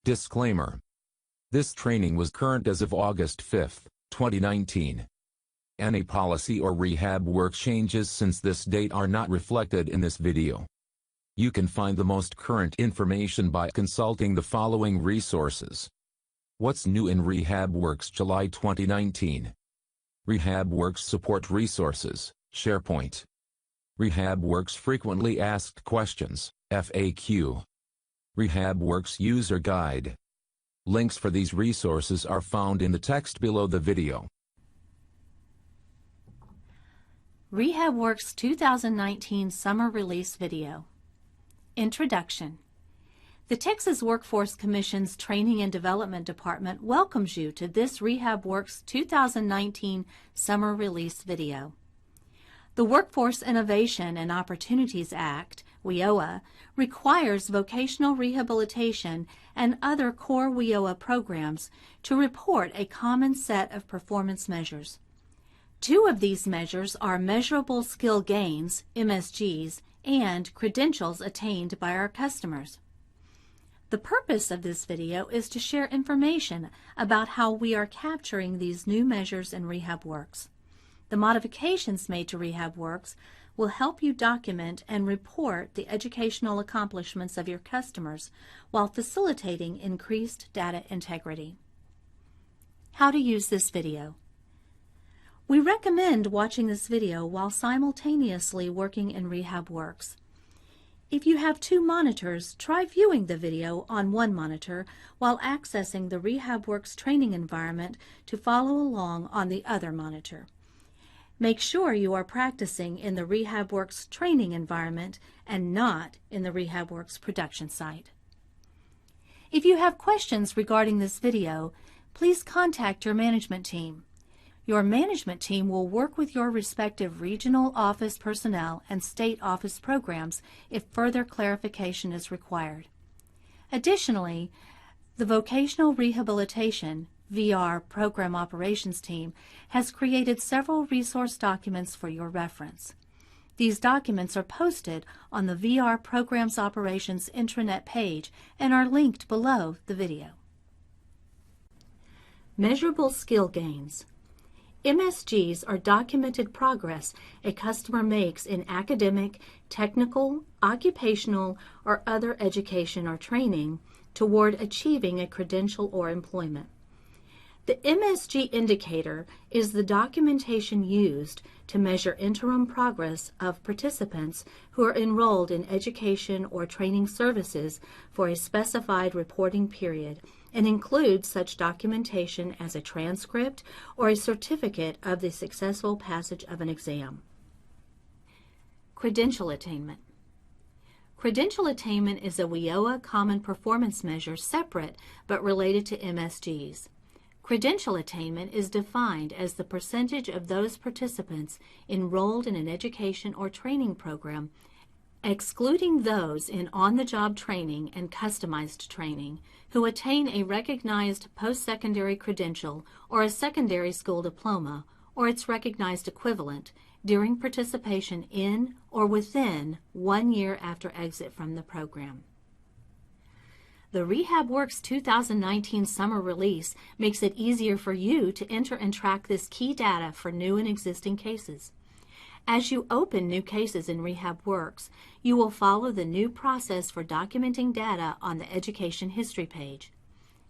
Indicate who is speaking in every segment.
Speaker 1: Disclaimer. This training was current as of August 5, 2019. Any policy or ReHabWorks changes since this date are not reflected in this video. You can find the most current information by consulting the following resources. What's new in ReHabWorks July 2019? ReHabWorks Support Resources, SharePoint. ReHabWorks Frequently Asked Questions, FAQ. ReHabWorks User Guide. Links for these resources are found in the text below the video.
Speaker 2: ReHabWorks 2019 Summer Release Video. Introduction. The Texas Workforce Commission's Training and Development Department welcomes you to this ReHabWorks 2019 Summer Release Video. The Workforce Innovation and Opportunities Act, WIOA, requires vocational rehabilitation and other core WIOA programs to report a common set of performance measures. Two of these measures are measurable skill gains, MSGs, and credentials attained by our customers. The purpose of this video is to share information about how we are capturing these new measures in ReHabWorks. The modifications made to ReHabWorks will help you document and report the educational accomplishments of your customers while facilitating increased data integrity. How to use this video. We recommend watching this video while simultaneously working in ReHabWorks. If you have two monitors, try viewing the video on one monitor while accessing the ReHabWorks training environment to follow along on the other monitor. Make sure you are practicing in the ReHabWorks training environment and not in the ReHabWorks production site. If you have questions regarding this video, please contact your management team. Your management team will work with your respective regional office personnel and state office programs if further clarification is required. Additionally, the Vocational Rehabilitation VR Program Operations Team has created several resource documents for your reference. These documents are posted on the VR Programs Operations intranet page and are linked below the video. Measurable skill gains. MSGs are documented progress a customer makes in academic, technical, occupational, or other education or training toward achieving a credential or employment. The MSG indicator is the documentation used to measure interim progress of participants who are enrolled in education or training services for a specified reporting period and includes such documentation as a transcript or a certificate of the successful passage of an exam. Credential attainment. Credential attainment is a WIOA common performance measure separate but related to MSGs. Credential attainment is defined as the percentage of those participants enrolled in an education or training program, excluding those in on-the-job training and customized training, who attain a recognized post-secondary credential or a secondary school diploma or its recognized equivalent during participation in or within 1 year after exit from the program. The ReHabWorks 2019 summer release makes it easier for you to enter and track this key data for new and existing cases. As you open new cases in ReHabWorks, you will follow the new process for documenting data on the Education History page.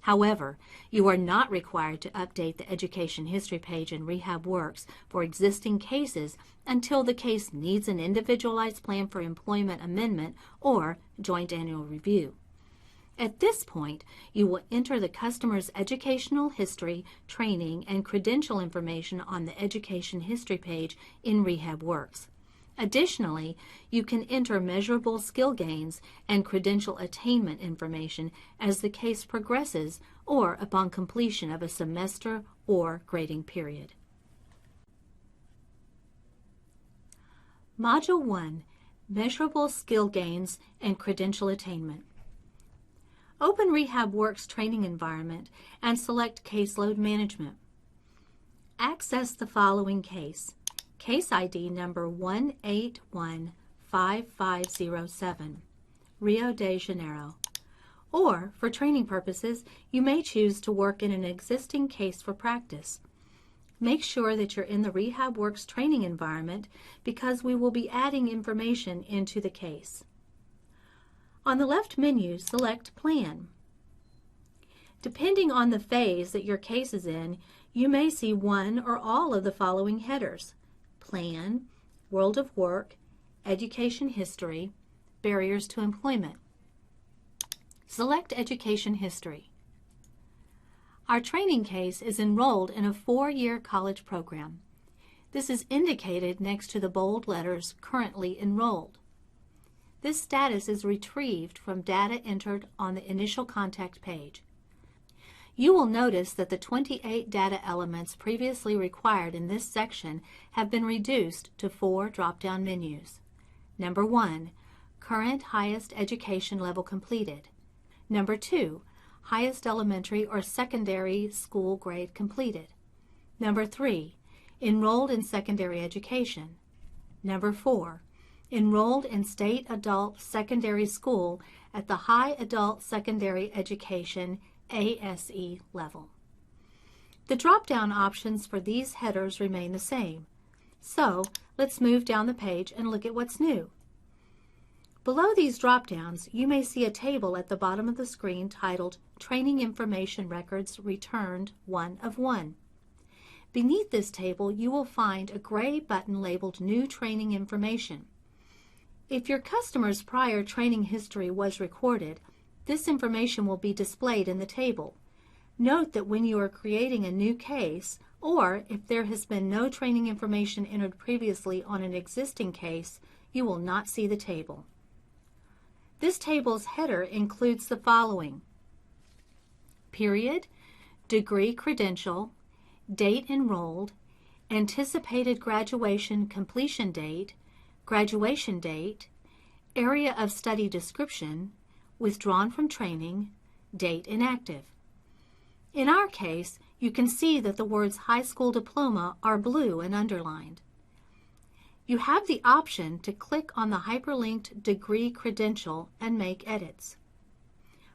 Speaker 2: However, you are not required to update the Education History page in ReHabWorks for existing cases until the case needs an individualized plan for employment amendment or joint annual review. At this point, you will enter the customer's educational history, training, and credential information on the Education History page in ReHabWorks. Additionally, you can enter measurable skill gains and credential attainment information as the case progresses or upon completion of a semester or grading period. Module 1, Measurable Skill Gains and Credential Attainment. Open ReHabWorks training environment and select Caseload Management. Access the following case. Case ID number 1815507, Rio de Janeiro. Or, for training purposes, you may choose to work in an existing case for practice. Make sure that you're in the ReHabWorks training environment because we will be adding information into the case. On the left menu, select Plan. Depending on the phase that your case is in, you may see one or all of the following headers: Plan, World of Work, Education History, Barriers to Employment. Select Education History. Our training case is enrolled in a 4-year college program. This is indicated next to the bold letters Currently Enrolled. This status is retrieved from data entered on the initial contact page. You will notice that the 28 data elements previously required in this section have been reduced to 4 drop-down menus. Number 1, Current Highest Education Level Completed. Number 2, Highest Elementary or Secondary School Grade Completed. Number 3, Enrolled in Secondary Education. Number 4, Enrolled in State Adult Secondary School at the High Adult Secondary Education ASE level. The drop-down options for these headers remain the same. So, let's move down the page and look at what's new. Below these drop-downs, you may see a table at the bottom of the screen titled Training Information Records Returned 1 of 1. Beneath this table, you will find a gray button labeled New Training Information. If your customer's prior training history was recorded, this information will be displayed in the table. Note that when you are creating a new case, or if there has been no training information entered previously on an existing case, you will not see the table. This table's header includes the following: period, degree credential, date enrolled, anticipated graduation completion date, graduation date, area of study description, withdrawn from training, date inactive. In our case, you can see that the words high school diploma are blue and underlined. You have the option to click on the hyperlinked degree credential and make edits.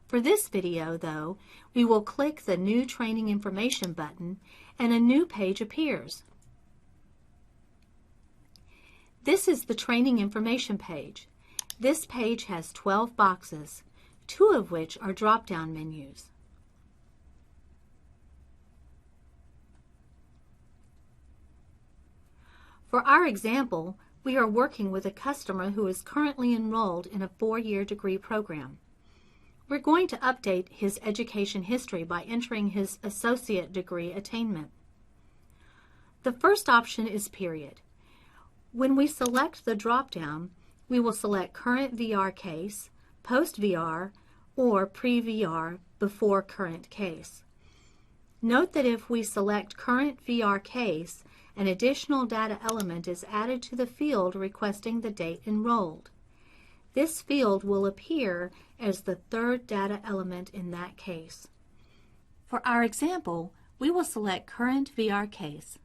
Speaker 2: For this video, though, we will click the New Training Information button and a new page appears. This is the Training Information page. This page has 12 boxes, 2 of which are drop-down menus. For our example, we are working with a customer who is currently enrolled in a 4-year degree program. We're going to update his education history by entering his associate degree attainment. The first option is period. When we select the drop-down, we will select Current VR Case, Post-VR, or Pre-VR before Current Case. Note that if we select Current VR Case, an additional data element is added to the field requesting the date enrolled. This field will appear as the 3rd data element in that case. For our example, we will select Current VR Case.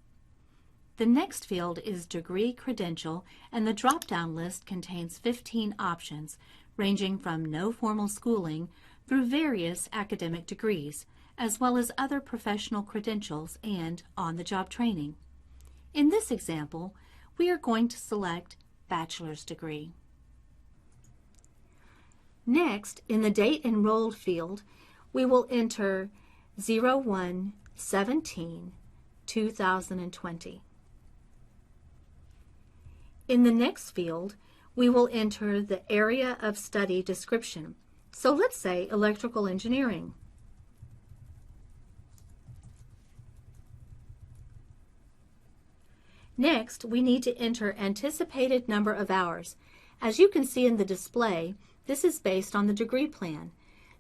Speaker 2: The next field is Degree Credential, and the drop-down list contains 15 options, ranging from no formal schooling through various academic degrees, as well as other professional credentials and on-the-job training. In this example, we are going to select Bachelor's Degree. Next, in the Date Enrolled field, we will enter 01/17/2020. In the next field, we will enter the area of study description. So let's say electrical engineering. Next, we need to enter anticipated number of hours. As you can see in the display, this is based on the degree plan.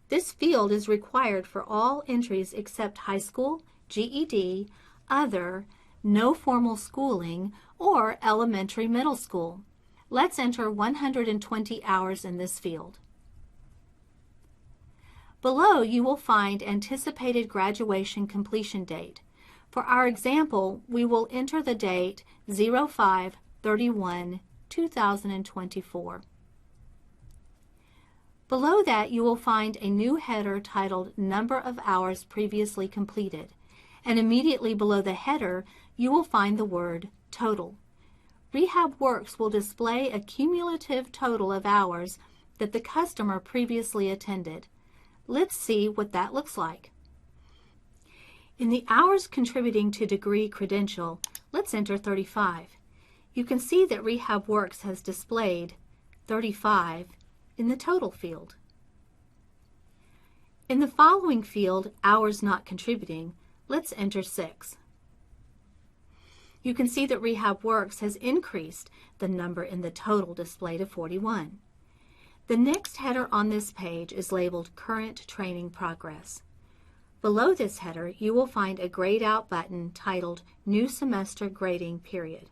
Speaker 2: This field is required for all entries except high school, GED, other, no formal schooling, or elementary middle school. Let's enter 120 hours in this field. Below, you will find anticipated graduation completion date. For our example, we will enter the date 05/31/2024. Below that, you will find a new header titled Number of Hours Previously Completed, and immediately below the header, you will find the word Total. ReHabWorks will display a cumulative total of hours that the customer previously attended. Let's see what that looks like. In the hours contributing to degree credential, let's enter 35. You can see that ReHabWorks has displayed 35 in the total field. In the following field, hours not contributing, let's enter 6. You can see that ReHabWorks has increased the number in the total display to 41. The next header on this page is labeled Current Training Progress. Below this header, you will find a grayed out button titled New Semester Grading Period.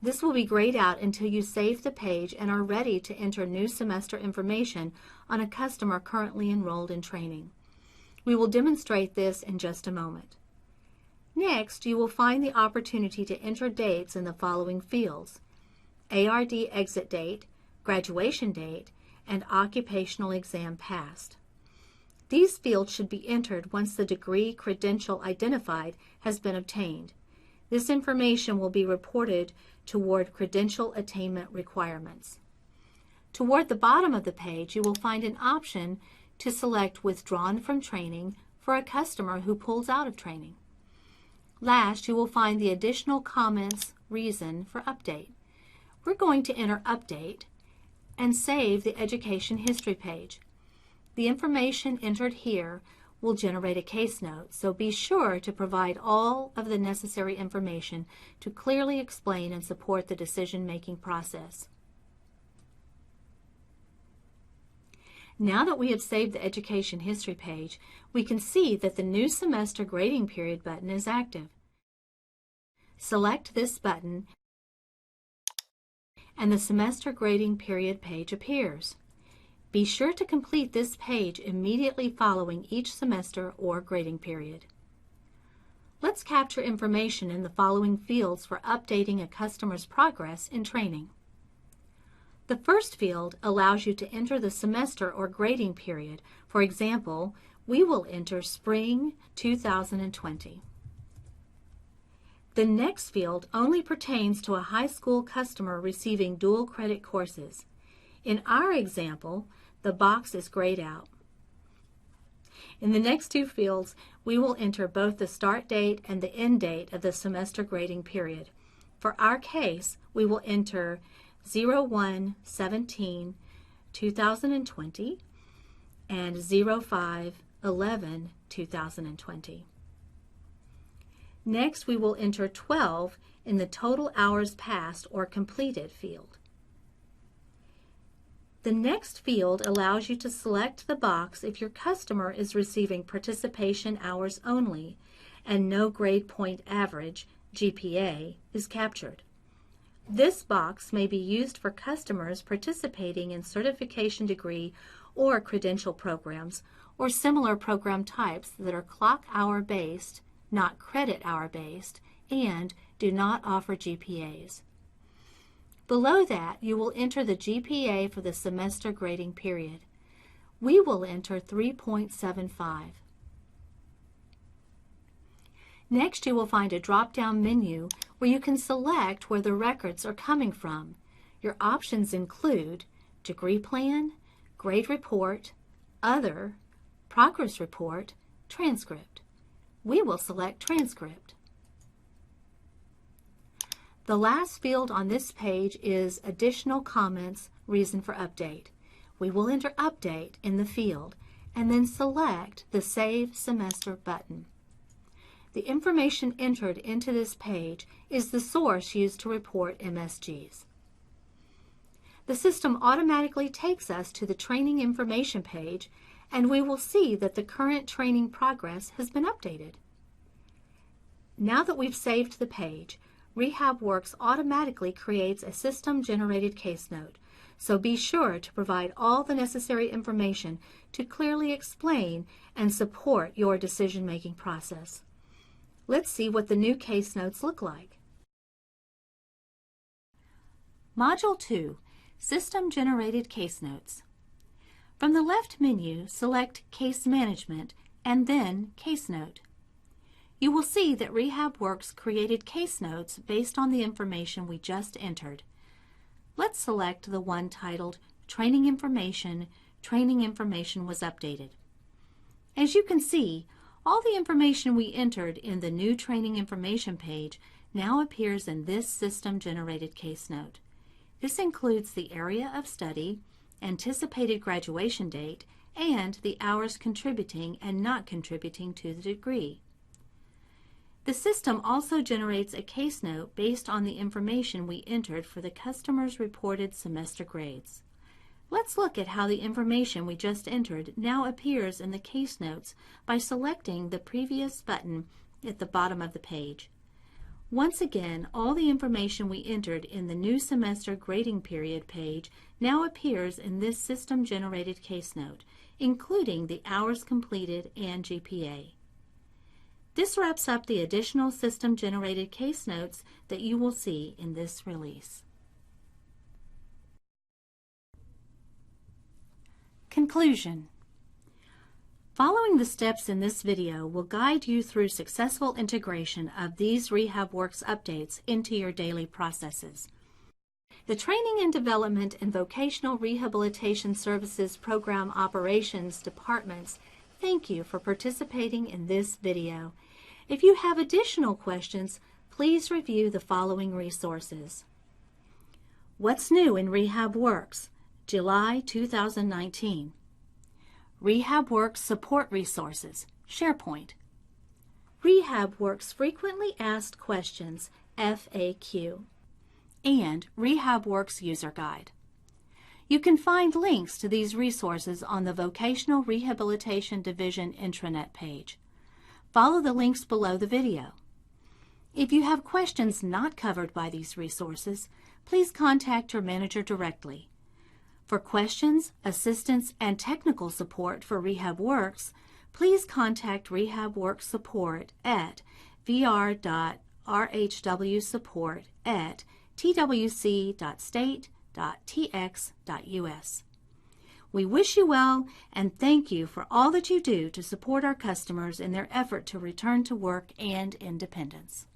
Speaker 2: This will be grayed out until you save the page and are ready to enter new semester information on a customer currently enrolled in training. We will demonstrate this in just a moment. Next, you will find the opportunity to enter dates in the following fields: ARD exit date, graduation date, and occupational exam passed. These fields should be entered once the degree credential identified has been obtained. This information will be reported toward credential attainment requirements. Toward the bottom of the page, you will find an option to select Withdrawn from Training for a customer who pulls out of training. Last, you will find the additional comments reason for update. We're going to enter Update and save the Education History page. The information entered here will generate a case note, so be sure to provide all of the necessary information to clearly explain and support the decision-making process. Now that we have saved the Education History page, we can see that the New Semester Grading Period button is active. Select this button and the Semester Grading Period page appears. Be sure to complete this page immediately following each semester or grading period. Let's capture information in the following fields for updating a customer's progress in training. The first field allows you to enter the semester or grading period. For example, we will enter Spring 2020. The next field only pertains to a high school customer receiving dual credit courses. In our example, the box is grayed out. In the next two fields, we will enter both the start date and the end date of the semester grading period. For our case, we will enter 01/17/2020 and 05/11/2020. Next, we will enter 12 in the total hours passed or completed field. The next field allows you to select the box if your customer is receiving participation hours only and no grade point average, GPA, is captured. This box may be used for customers participating in certification degree or credential programs or similar program types that are clock hour based, not credit hour based, and do not offer GPAs. Below that, you will enter the GPA for the semester grading period. We will enter 3.75. Next, you will find a drop-down menu where you can select where the records are coming from. Your options include Degree Plan, Grade Report, Other, Progress Report, Transcript. We will select Transcript. The last field on this page is Additional Comments, Reason for Update. We will enter Update in the field and then select the Save Semester button. The information entered into this page is the source used to report MSGs. The system automatically takes us to the Training Information page, and we will see that the current training progress has been updated. Now that we've saved the page, ReHabWorks automatically creates a system-generated case note, so be sure to provide all the necessary information to clearly explain and support your decision-making process. Let's see what the new case notes look like. Module 2, System-Generated Case Notes. From the left menu, select Case Management and then Case Note. You will see that ReHabWorks created case notes based on the information we just entered. Let's select the one titled Training Information was updated. As you can see, all the information we entered in the new Training Information page now appears in this system-generated case note. This includes the area of study, anticipated graduation date, and the hours contributing and not contributing to the degree. The system also generates a case note based on the information we entered for the customer's reported semester grades. Let's look at how the information we just entered now appears in the case notes by selecting the previous button at the bottom of the page. Once again, all the information we entered in the new semester grading period page now appears in this system-generated case note, including the hours completed and GPA. This wraps up the additional system-generated case notes that you will see in this release. Conclusion. Following the steps in this video will guide you through successful integration of these ReHabWorks updates into your daily processes. The Training and Development and Vocational Rehabilitation Services Program Operations Departments thank you for participating in this video. If you have additional questions, please review the following resources. What's new in ReHabWorks? July 2019. ReHabWorks Support Resources, SharePoint. ReHabWorks Frequently Asked Questions, FAQ. And ReHabWorks User Guide. You can find links to these resources on the Vocational Rehabilitation Division intranet page. Follow the links below the video. If you have questions not covered by these resources, please contact your manager directly. For questions, assistance, and technical support for ReHabWorks, please contact ReHabWorks support at vr.rhwsupport@twc.state.tx.us. We wish you well and thank you for all that you do to support our customers in their effort to return to work and independence.